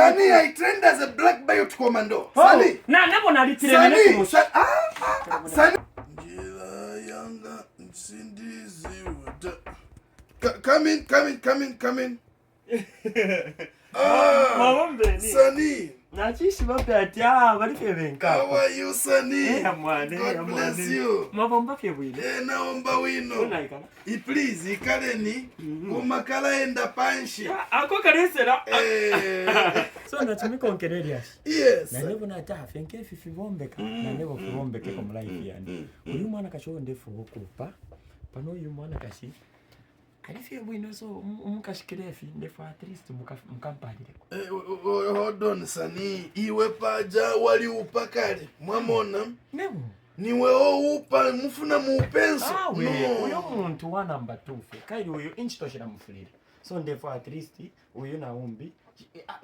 Sani, I trained as a black belt commando. Oh. Sani. Na nabo nalitiremene Sani. Sani. Njila yanga nsindizi wata. Come in. Sani. Nachishi bape ati bali febenka. How are you, Sani? God bless you. Mabomba febwile. Naomba wino. Unaikana. Please ikaleni kumakala enda panshi. Ako karesera. So natumika onkereria. Yes. Na nebo na ta fenke fifibombeka. Na nebo fibombeke kwa life yani. Uyu mwana kasho ndefu okupa. Pano uyu mwana kashi. Alifiye bwino so umukashikirefi ndefu at least mukampadire. Hold on, Sani. Iwe paja wali upakale. Mwamona? Nebo. Niwe upa mufuna muupenso. Uyo muntu wa number 2 fe. Kairi uyo inchitoshira mufulire. So ndefu at least uyo na umbi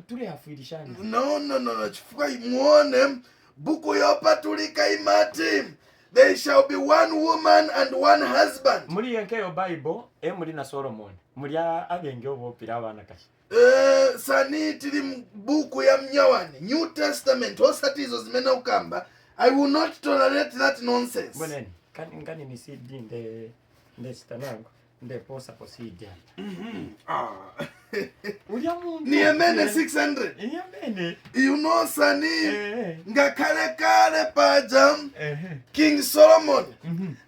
tule afirishani. No. Chifuka muone buku yopatulika imati. There shall be one woman and one husband. Muri yenke yo Bible muri na Solomon. Muri abenge obopira abana kashi. Sani tili buku ya mnyawani. New Testament osatizo zimena ukamba. I will not tolerate that nonsense. Boneni, kani ni CD nde sitanangu. Nde posa posidi. Niemene 600. Niemene. You know, Sani. Nga kale pajam. King Solomon.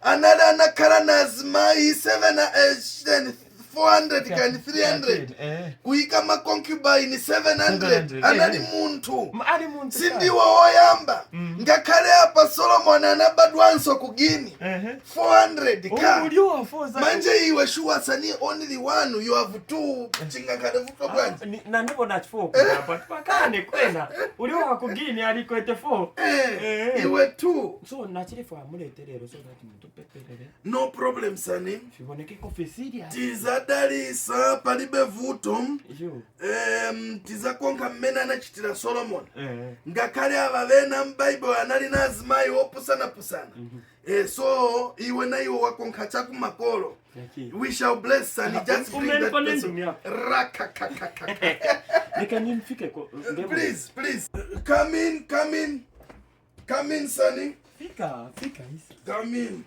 Another nakara nazma 400 and 300. Kuika makonkubine 700. Anadi muntu. Sindi wa oyamba. Nga kale hapa Solomon anabadwanso kugini. 400 ka. Manje iwe sure Sani only one. You have two. Chinga kade vuto kwanza. Na ndipo na 4 kwa pakane kwenda. Uliwa kugini alikwete 4. Iwe 2. So nachirifu amuleterero so that muntu peperere. No problem, Sani. Fiboneke ko serious. Tizadalisa palibe vuto. Tiza konka mena na chitira Solomon. Ngakale ababena mBible anali nazimayi opusana. So iwe na iwe wakonka chaku makolo. We shall bless Sani. Just bring that person. Rakakakaka. Please. Come in, Sani. Fika. Come in.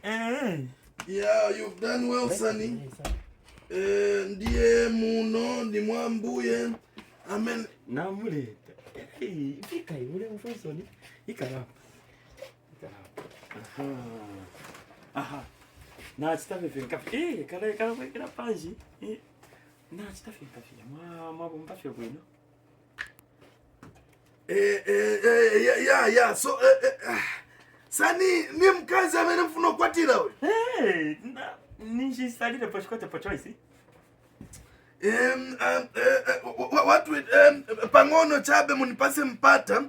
Yeah, you've done well, Sani. Ndiye muno ndi mwambuye. Amen. Namuleta. Fika yule mfosoni. Ikarapa. Aha. Na chitafe fika. Kala panji. Na chitafe fika. Mabomba fya bwino. Yeah. So Sani ni mkazi amene mfuno kwatira we. Ninji salile pochoisi. What we pangono chabe munipase mpata.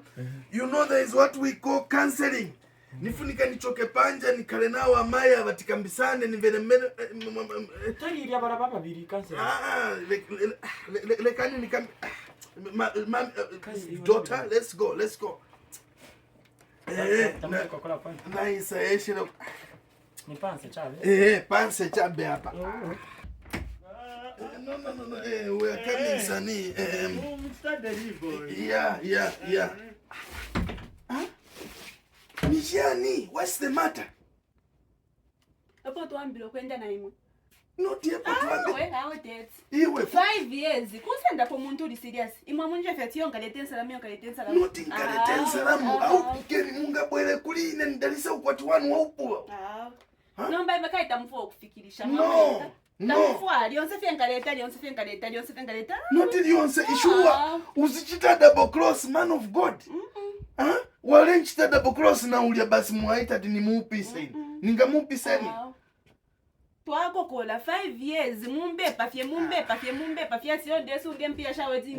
You know there is what we call counseling. Nifunika nichoke panja nikale nao amaya batikambisane nivene mene Tari ya barababa biri counseling. Lekani nikam daughter, let's go. Nice. Ni panse chabe. Panse chabe hapa. No. We are coming, Sani. Yeah. Nijani, what's the matter? Hapo tuambilo kwenda na imwe. Not here for 200. We how that? Iwe 5 years. Kusenda kwa muntu uli serious. Imwe munje feti yonga leten salamu. Not ingaleten salamu. Au keni munga bwele kuli ine ndalisa ukwatu wanu waupuwa. Nomba imeka itamfuwa kufikirisha. No. Tamfuwa, lionse fiengaleta. Not lionse, ishua. Uzichita double cross, man of God. Wale nchita double cross na ulia basi muhaita di ni muupisa ini. Ninga muupisa ini. Twako kola 5 years mumbe pafye siyo desu ngempia shaweti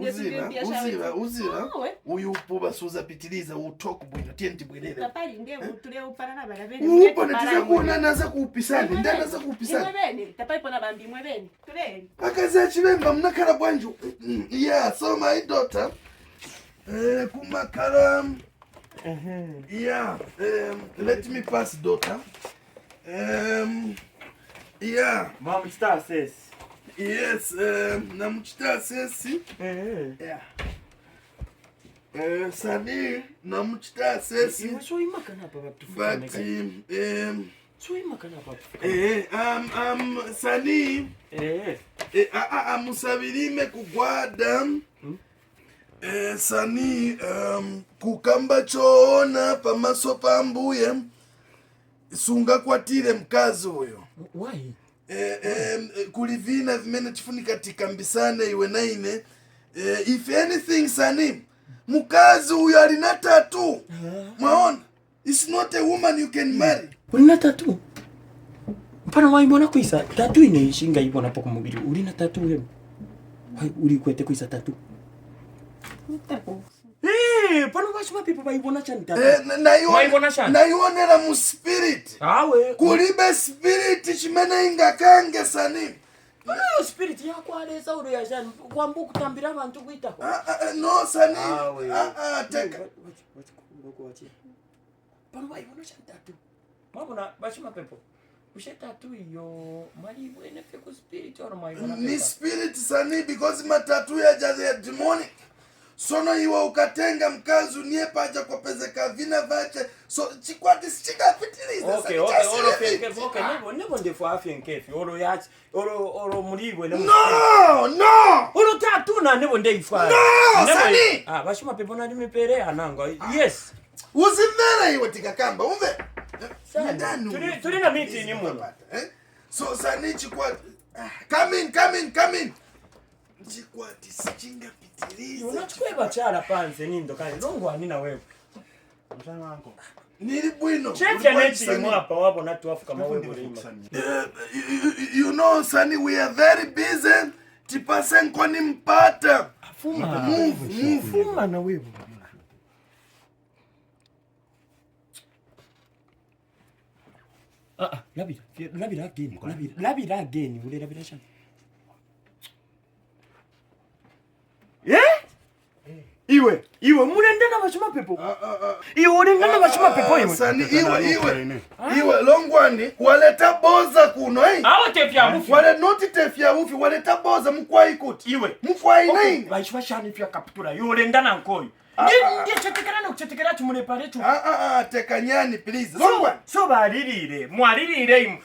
uzira uyu upuba suza pitiliza utoku bwina tienti bwinele tapali ndevu tule upana na bala bene upo natiza kuona naza kuupisani ndana za kuupisani mwebeni tapali pona bambi mwebeni tule akazi ya chibemba mnakala bwanju. Yeah, so my daughter kumakala yeah, let me pass daughter. Yeah. Mom star says. Yes, na mchita says. Yeah. Sani na mchita sesi. So imakana hapa But so imakana hapa. Sani. Musabirime kugwada. Sani kukamba choona pamaso pambuye sunga kwatire mkazi huyo. Why? Kulivina vimene chifunika tikambisane iwe naine. If anything Sani, mkazi huyo alina tattoo. Mwaona? It's not a woman you can marry. Ulina tattoo? Mpana waibona kuisa tattoo inaishinga ibona poko mubiri. Ulina tattoo wewe? Uli kwete kuisa tattoo? Pano bashima people baibona chani tattoo. Naionera mu spirit. Awe. Kulibe spirit chimene ingakange Sani. Ayo spirit yako aleza uro ya jani kwambu kutambira abantu kuita. No Sani. Teka. Wachi. Pano baibona chani tattoo. Mabona bashima people. Ushe tattoo yo mali wene feko spirit or maibona. Ni spirit Sani because matatu ya jaze demonic. Sono iwa ukatenga mkazi uniye paja kwa pezeka vina vache. So chikwati sichika fitiliza. Okay. Nebo ndefo afya nkefi. Oro yachi. Oro muriwe. No! Oro tatu na nebo ndefo. No! Sani! Bashima pepo na nimepere ananga. Yes. Uzimera iwa tikakamba. Umve? Tuli na miti ni munu. So Sani chikwati. Come in. Chikwati sichinga pitiliza. Unachukweba chala panze nindo kani. Longwani na wewe. Mshana wangu. Nili bwino. Cheche nechi mwapa wapo na tuwafu kama wewe lima. You know Sani, we are very busy. Tipase nkoni mpata. Move. Fuma na wewe. Labira again. Ule labira shani. Iwe mulendana bashima pepo. Iwe ulengana bashima pepo iwe. Sani iwe Longwani waleta boza kuno Awo tefya mufi. Wale noti tefya mufi waleta boza mkwai kuti. Iwe. Mkwai nini? Bashima shani fya kaptura. Iwe ulendana nkoyo. Ndiye chetekana na kuchetekana tumurepare tu. Tekanyani please. Longwani. So baririre. Mwaririre.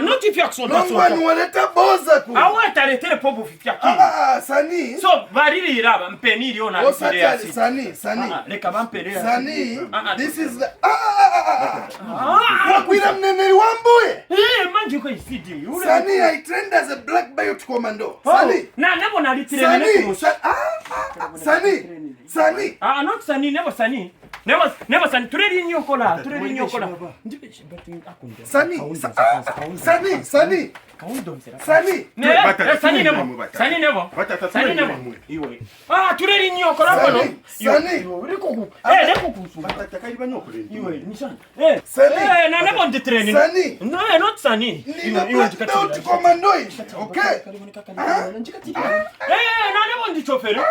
Noti fya kusonda. Longwani waleta boza kuno. Awo taretere popo fya kini. Sani. So baririre aba mpeniri ona mpere. Sani. Leka bampere. Sani. This is the wakwira mneneri wambuye. Manji ko isidi. Sani, I trained as a black belt commando. Sani. Na nebo na litirene kumusha. Sani. Not Sani, never Sani. Never Sani. Tureri nyokola. Sani. Iwe. Tureri nyokola kono. Sani. Iwe, nishan. Sani. Na nebo nditreni. Sani. No, not Sani. Nina black belt commando. Okay. Na nebo ndichofere.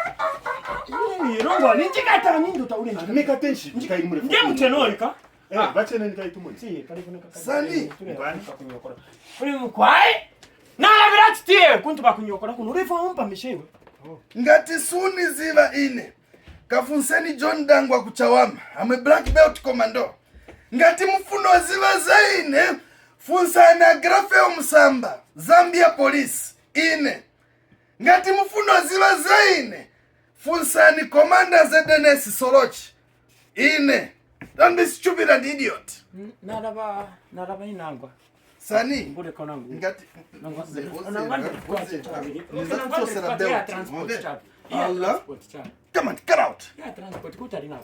Rongo, ninjikata nindo taule. Mekatenshi ndikaimure. Ndiye mtenolika. Bachene ndikaitumoni. Sani. Uri mkwai? Na labirati tie kuntu bakunyokora kuno refa ompa mishewe. Ngati suni ziva ine. Kafunseni John Dangwa kuchawama. I'm a black belt commando. Ngati mfuno ziva zaine. Funsana Grafeo Musamba. Zambia Police. Ine. Ngati mfuno ziva zaine. Funsani Commander ZNS Sorochi. Ine. Don't be stupid and idiot. Naraba inangwa. Sani. Mbule konangu. Ngati. Transport. Allah. Come on, get out. Transport kutarina.